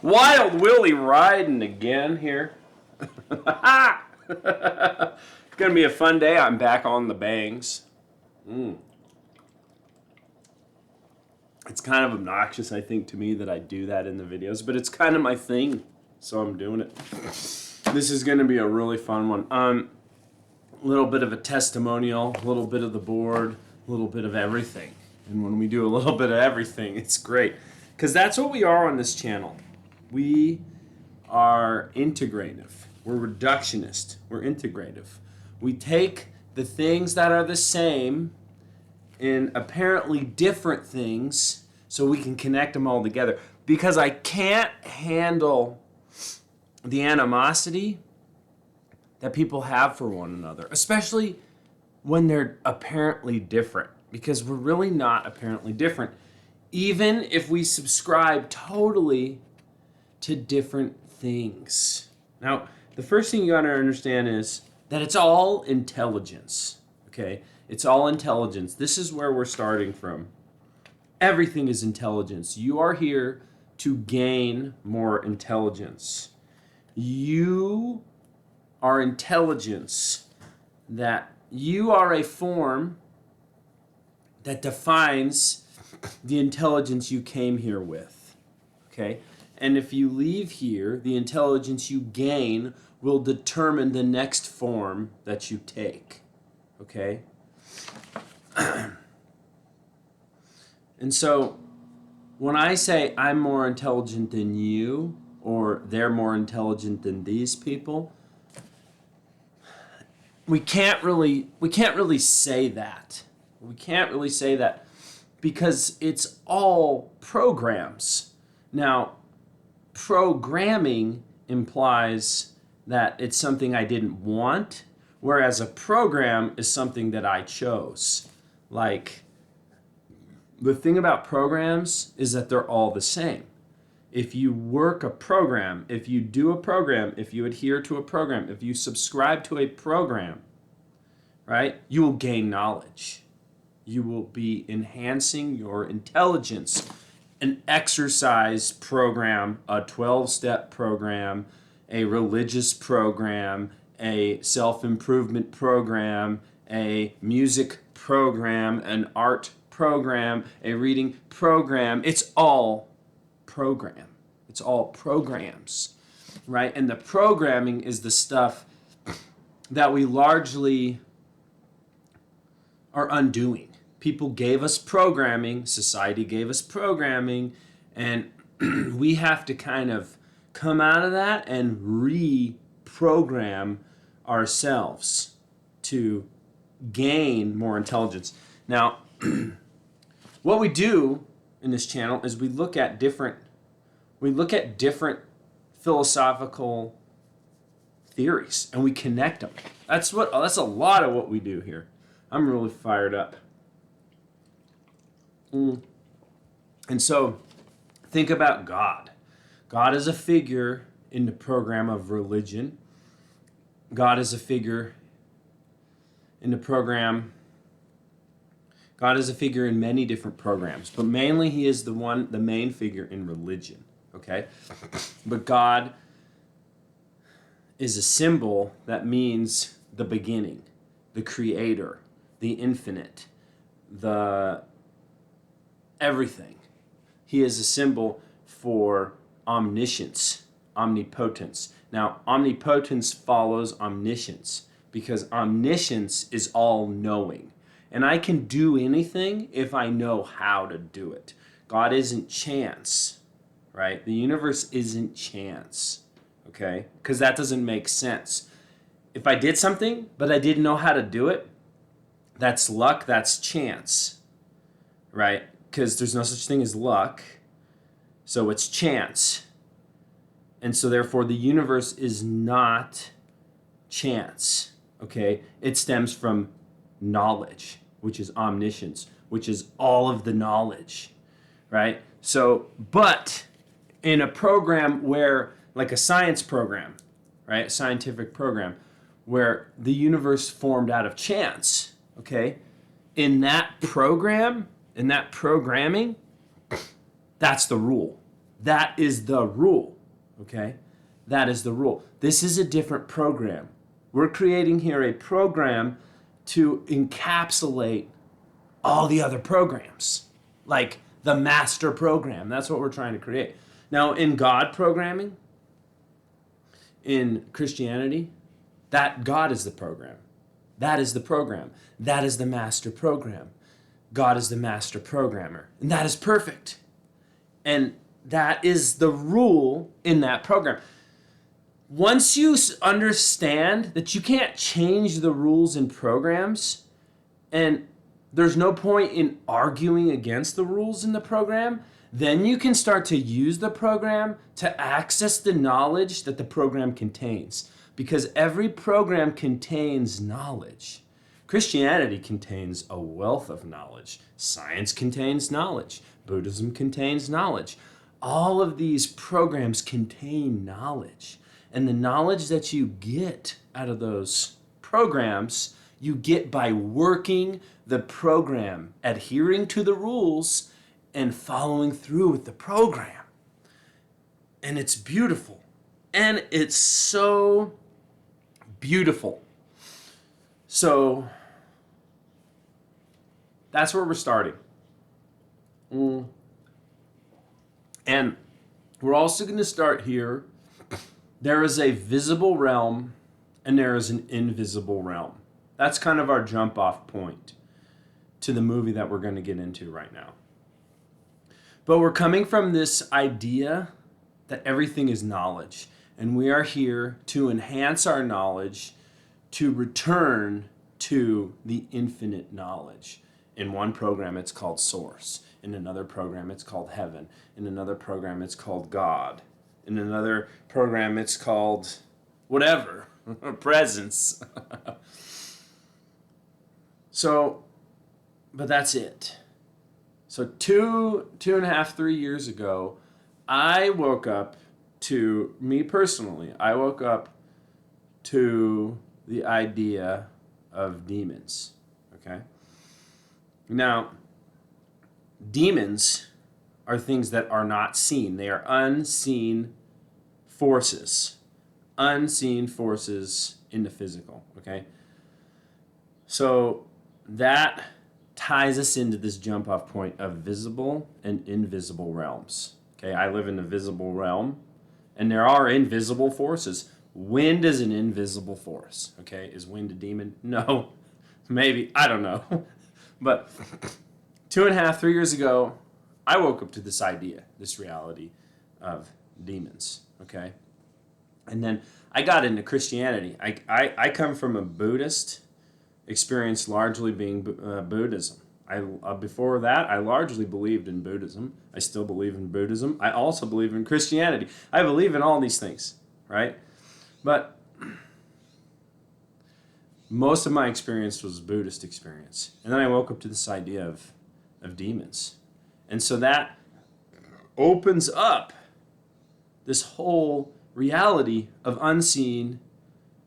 Wild Willie riding again here. It's going to be a fun day. I'm back on the bangs. It's kind of obnoxious, I think, to me that I do that in the videos, but it's kind of my thing, so I'm doing it. This is going to be a really fun one. A little bit of a testimonial, a little bit of the board, a little bit of everything. And when we do a little bit of everything, it's great. Because that's what we are on this channel. We are integrative. We're reductionist. We're integrative. We take the things that are the same in apparently different things so we can connect them all together. Because I can't handle the animosity that people have for one another, especially when they're apparently different, because we're really not apparently different, even if we subscribe totally to different things. Now, the first thing you got to understand is that it's all intelligence, okay? It's all intelligence. This is where we're starting from. Everything is intelligence. You are here to gain more intelligence. You are intelligence, that you are a form that defines the intelligence you came here with, okay? And if you leave here, the intelligence you gain will determine the next form that you take, okay? And so when I say I'm more intelligent than you, or they're more intelligent than these people, we can't really say that. We can't really say that because it's all programs. Now, programming implies that it's something I didn't want, whereas a program is something that I chose. Like, the thing about programs is that they're all the same. If you work a program, if you do a program, if you adhere to a program, if you subscribe to a program, right, you will gain knowledge. You will be enhancing your intelligence. An exercise program, a 12-step program, a religious program, a self-improvement program, a music program, an art program, a reading program, it's all program. It's all programs, right? And the programming is the stuff that we largely are undoing. People gave us programming, society gave us programming, and we have to kind of come out of that and reprogram ourselves to gain more intelligence. Now, what we do in this channel is we look at different philosophical theories and we connect them. That's a lot of what we do here. I'm really fired up. And so think about God. God is a figure in the program of religion. God is a figure in the program. God is a figure in many different programs, but mainly he is the main figure in religion, okay? But God is a symbol that means the beginning, the creator, the infinite, the everything. He is a symbol for omniscience, omnipotence. Now, omnipotence follows omniscience because omniscience is all-knowing. And I can do anything if I know how to do it. God isn't chance, right? The universe isn't chance, okay? Because that doesn't make sense. If I did something, but I didn't know how to do it, that's luck, that's chance, right? Because there's no such thing as luck, so it's chance. And so therefore the universe is not chance, okay? It stems from knowledge, which is omniscience, which is all of the knowledge, right? So, but in a program where, like a science program, right, a scientific program, where the universe formed out of chance, okay, in that program, in that programming, that's the rule. That is the rule. okay? That is the rule. This is a different program. We're creating here a program to encapsulate all the other programs, like the master program. That's what we're trying to create. Now, in God programming, in Christianity, that God is the program. That is the program. That is the master program. God is the master programmer. And that is perfect. And that is the rule in that program. Once you understand that you can't change the rules in programs, and there's no point in arguing against the rules in the program, then you can start to use the program to access the knowledge that the program contains. Because every program contains knowledge. Christianity contains a wealth of knowledge. Science contains knowledge. Buddhism contains knowledge. All of these programs contain knowledge. And the knowledge that you get out of those programs, you get by working the program, adhering to the rules, and following through with the program. And it's beautiful. And it's so beautiful. So that's where we're starting. And we're also going to start here. There is a visible realm and there is an invisible realm. That's kind of our jump off point to the movie that we're going to get into right now. But we're coming from this idea that everything is knowledge. And we are here to enhance our knowledge, to return to the infinite knowledge. In one program, it's called Source. In another program, it's called Heaven. In another program, it's called God. In another program, it's called whatever, Presence. But that's it. So two and a half, 3 years ago, I woke up to, me personally, I woke up to the idea of demons, okay? Now, demons are things that are not seen. They are unseen forces. Unseen forces in the physical, okay? So that ties us into this jump off point of visible and invisible realms. Okay, I live in the visible realm, and there are invisible forces. Wind is an invisible force. Okay, is wind a demon? No, maybe, I don't know. But 2.5, 3 years ago, I woke up to this idea, this reality of demons. Okay, and then I got into Christianity. I come from a Buddhist experience, largely being Buddhism. Before that, I largely believed in Buddhism. I still believe in Buddhism. I also believe in Christianity. I believe in all these things, right? But most of my experience was Buddhist experience. And then I woke up to this idea of demons. And so that opens up this whole reality of unseen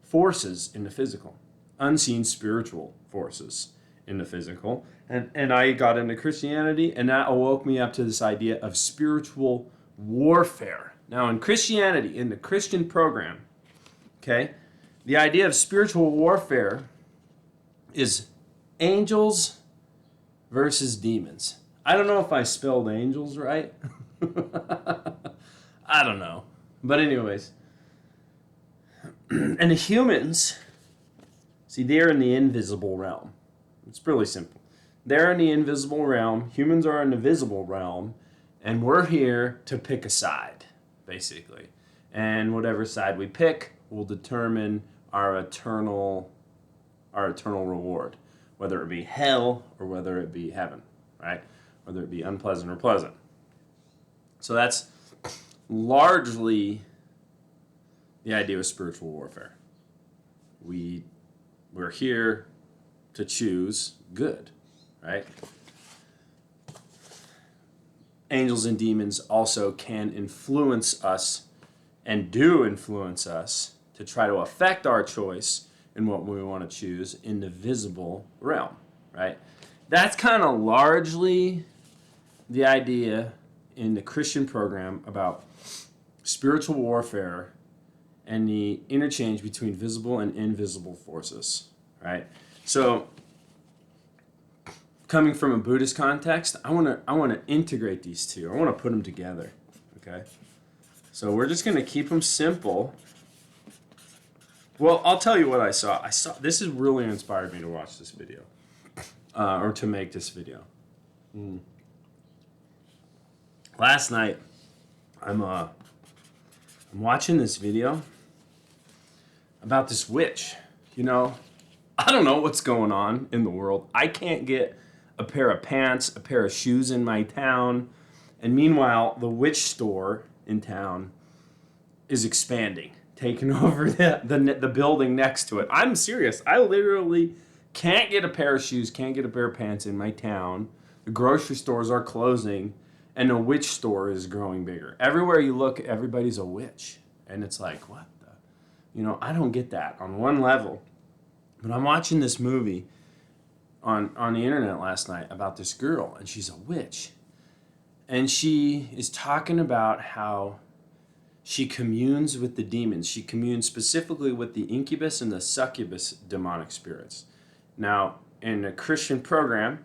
forces in the physical. Unseen spiritual forces in the physical. And I got into Christianity, and that awoke me up to this idea of spiritual warfare. Now, in Christianity, in the Christian program, okay, the idea of spiritual warfare is angels versus demons. I don't know if I spelled angels right. I don't know. But anyways. And the humans, see, they're in the invisible realm. It's really simple. They're in the invisible realm. Humans are in the visible realm. And we're here to pick a side, basically. And whatever side we pick will determine our eternal reward. Whether it be hell or whether it be heaven, right? Whether it be unpleasant or pleasant. So that's largely the idea of spiritual warfare. We're here to choose good, right? Angels and demons also can influence us and do influence us to try to affect our choice in what we want to choose in the visible realm, right? That's kind of largely the idea in the Christian program about spiritual warfare and the interchange between visible and invisible forces, right? So coming from a Buddhist context, I want to integrate these two. I want to put them together, okay? So we're just going to keep them simple. Well, I'll tell you what I saw. This has really inspired me to watch this video, or to make this video. Last night, I'm watching this video about this witch. You know, I don't know what's going on in the world. I can't get a pair of pants, a pair of shoes in my town, and meanwhile, the witch store in town is expanding, taking over the building next to it. I'm serious. I literally can't get a pair of shoes, can't get a pair of pants in my town. The grocery stores are closing, and the witch store is growing bigger. Everywhere you look, everybody's a witch. And it's like, what the? You know, I don't get that on one level. But I'm watching this movie on the internet last night about this girl, and she's a witch. And she is talking about how she communes with the demons. She communes specifically with the incubus and the succubus demonic spirits. Now, in a Christian program,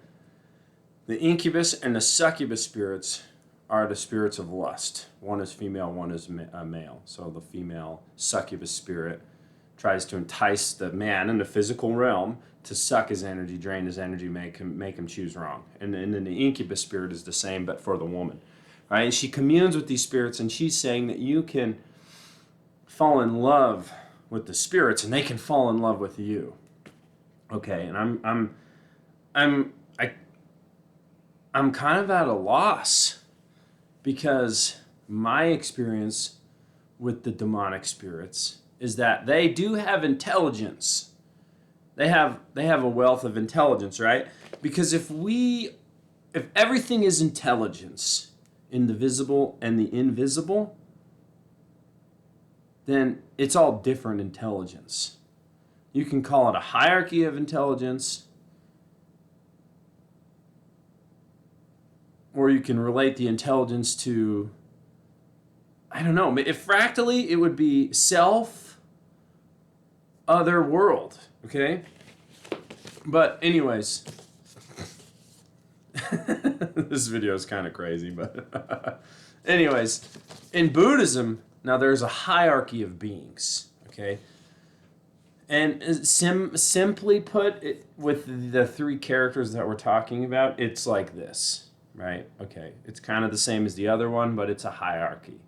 the incubus and the succubus spirits are the spirits of lust. One is female, one is male. So the female succubus spirit tries to entice the man in the physical realm to suck his energy, drain his energy, make him choose wrong. And then the incubus spirit is the same, but for the woman. Right? And she communes with these spirits, and she's saying that you can fall in love with the spirits, and they can fall in love with you. Okay, and I'm kind of at a loss, because my experience with the demonic spirits is that they do have intelligence. They have a wealth of intelligence, right? Because if everything is intelligence in the visible and the invisible, then it's all different intelligence. You can call it a hierarchy of intelligence, or you can relate the intelligence to, I don't know, if fractally, it would be self, other, world, okay? But anyways, this video is kind of crazy, but anyways, in Buddhism, now there's a hierarchy of beings, okay? And simply put, with the three characters that we're talking about, it's like this, right? Okay, it's kind of the same as the other one, but it's a hierarchy.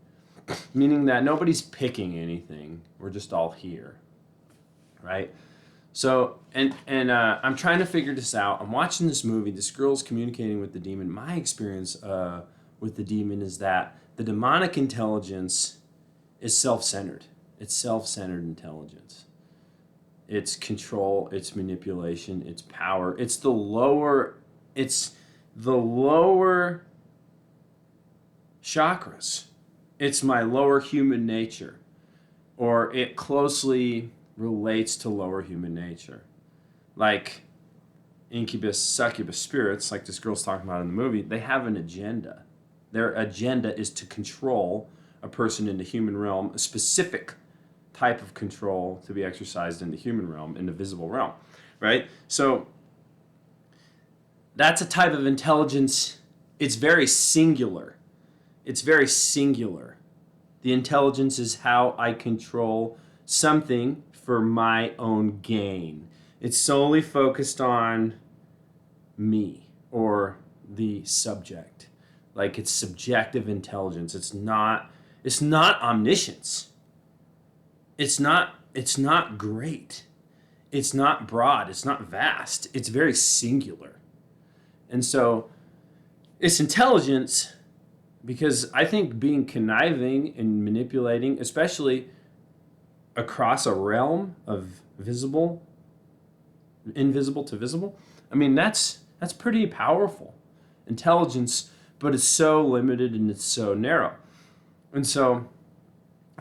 Meaning that nobody's picking anything. We're just all here, right? So, and I'm trying to figure this out. I'm watching this movie. This girl's communicating with the demon. My experience with the demon is that the demonic intelligence is self-centered. It's self-centered intelligence. It's control, it's manipulation, it's power. It's the lower chakras. It's my lower human nature, or it closely relates to lower human nature. Like incubus, succubus spirits, like this girl's talking about in the movie, they have an agenda. Their agenda is to control a person in the human realm, a specific type of control to be exercised in the human realm, in the visible realm, right? So that's a type of intelligence. It's very singular. It's very singular. The intelligence is how I control something for my own gain. It's solely focused on me or the subject. Like, it's subjective intelligence. It's not omniscience. It's not great. It's not broad. It's not vast. It's very singular. And so it's intelligence, because I think being conniving and manipulating, especially across a realm of invisible to visible, I mean, that's pretty powerful intelligence, but it's so limited and it's so narrow. And so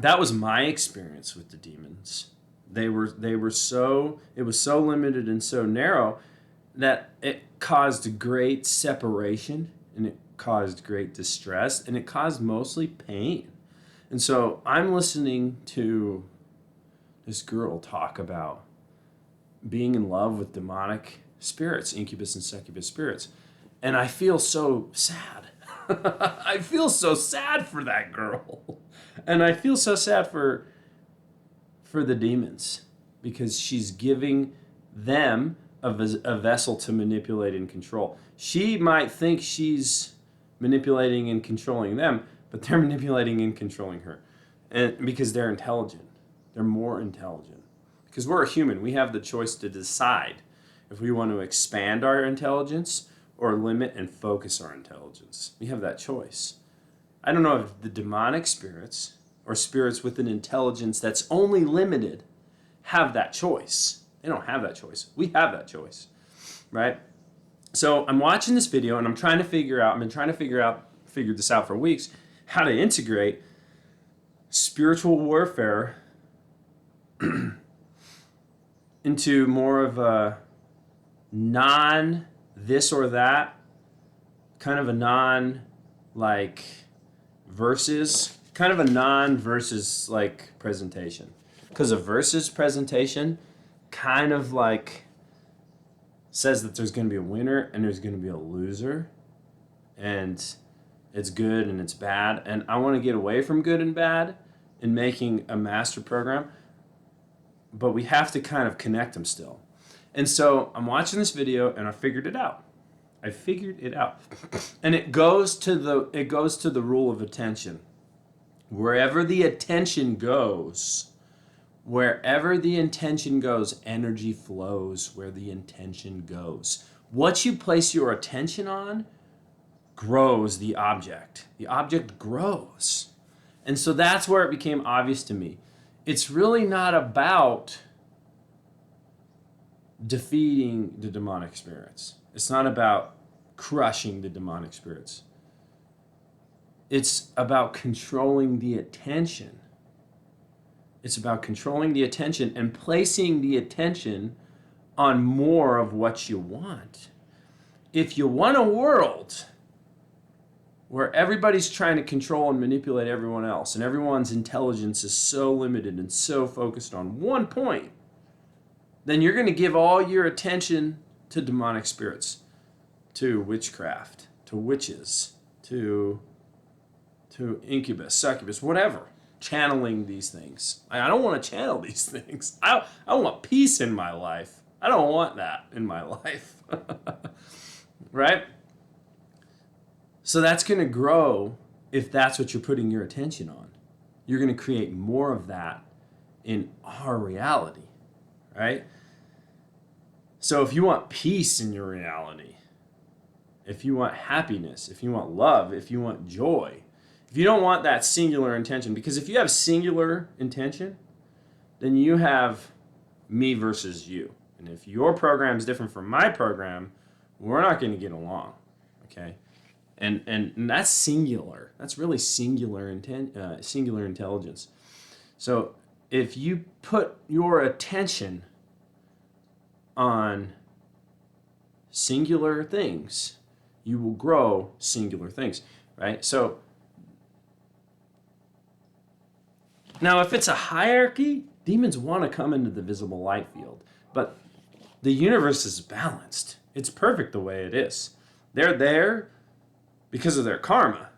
that was my experience with the demons. It was so limited and so narrow that it caused great separation, and it caused great distress, and it caused mostly pain. And so I'm listening to this girl talk about being in love with demonic spirits, incubus and succubus spirits. And I feel so sad. I feel so sad for that girl. And I feel so sad for the demons because she's giving them a vessel to manipulate and control. She might think she's manipulating and controlling them, but they're manipulating and controlling her. And because they're intelligent. They're more intelligent. Because we're a human, we have the choice to decide if we want to expand our intelligence or limit and focus our intelligence. We have that choice. I don't know if the demonic spirits or spirits with an intelligence that's only limited have that choice. They don't have that choice. We have that choice, right? So I'm watching this video and I've been trying to figure this out for weeks, how to integrate spiritual warfare into more of a non this or that, kind of a non like versus, kind of a non versus like presentation. Because a versus presentation kind of like says that there's going to be a winner and there's going to be a loser, and it's good and it's bad. And I want to get away from good and bad in making a master program, but we have to kind of connect them still. And so I'm watching this video and I figured it out. And it goes to the rule of attention. Wherever the intention goes, energy flows where the intention goes. What you place your attention on grows the object. The object grows. And so that's where it became obvious to me. It's really not about defeating the demonic spirits. It's not about crushing the demonic spirits. It's about controlling the attention. It's about controlling the attention and placing the attention on more of what you want. If you want a world where everybody's trying to control and manipulate everyone else, and everyone's intelligence is so limited and so focused on one point, then you're going to give all your attention to demonic spirits, to witchcraft, to witches, to incubus, succubus, whatever, channeling these things. I don't want to channel these things. I want peace in my life. I don't want that in my life. Right? So that's going to grow if that's what you're putting your attention on. You're going to create more of that in our reality, right? So if you want peace in your reality, if you want happiness, if you want love, if you want joy, if you don't want that singular intention, because if you have singular intention, then you have me versus you. And if your program is different from my program, we're not going to get along, okay? And that's singular. That's really singular intelligence. So if you put your attention on singular things, you will grow singular things, right? So now if it's a hierarchy, demons want to come into the visible light field, but the universe is balanced. It's perfect the way it is. They're there because of their karma,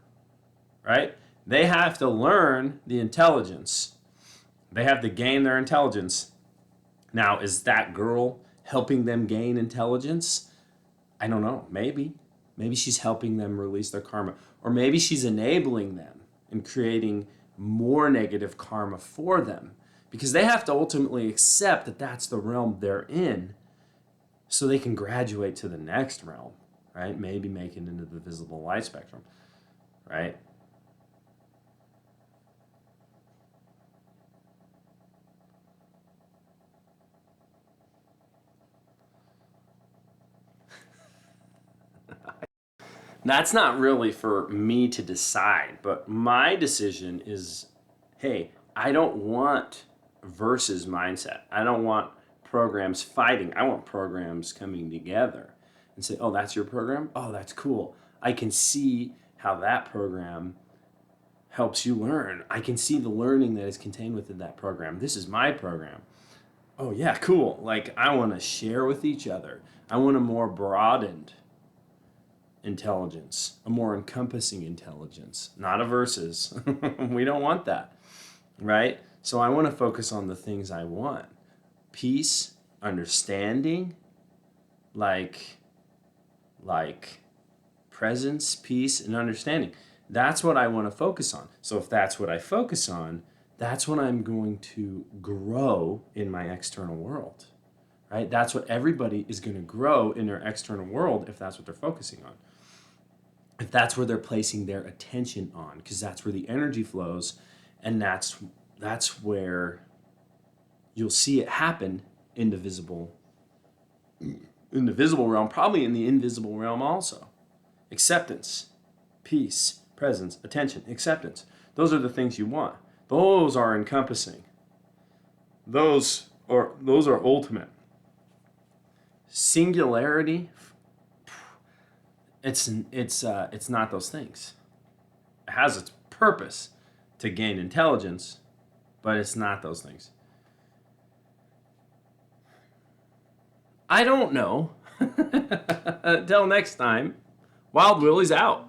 right? They have to learn the intelligence. They have to gain their intelligence. Now, is that girl helping them gain intelligence? I don't know. Maybe. Maybe she's helping them release their karma. Or maybe she's enabling them and creating more negative karma for them. Because they have to ultimately accept that that's the realm they're in so they can graduate to the next realm, right? Maybe make it into the visible light spectrum, right? That's not really for me to decide, but my decision is, hey, I don't want versus mindset. I don't want programs fighting. I want programs coming together and say, oh, that's your program? Oh, that's cool. I can see how that program helps you learn. I can see the learning that is contained within that program. This is my program. Oh yeah, cool. Like, I want to share with each other. I want a more broadened intelligence, a more encompassing intelligence, not a versus. We don't want that, right? So I want to focus on the things I want. Peace, understanding, like presence, peace, and understanding. That's what I want to focus on. So if that's what I focus on, that's when I'm going to grow in my external world, right? That's what everybody is going to grow in their external world if that's what they're focusing on. If that's where they're placing their attention on, because that's where the energy flows, and that's where you'll see it happen in the visible realm, probably in the invisible realm also. Acceptance, peace, presence, attention, acceptance. Those are the things you want. Those are encompassing. Those are ultimate. Singularity, it's not those things. It has its purpose to gain intelligence, but it's not those things. I don't know. Until next time, Wild Willie's out.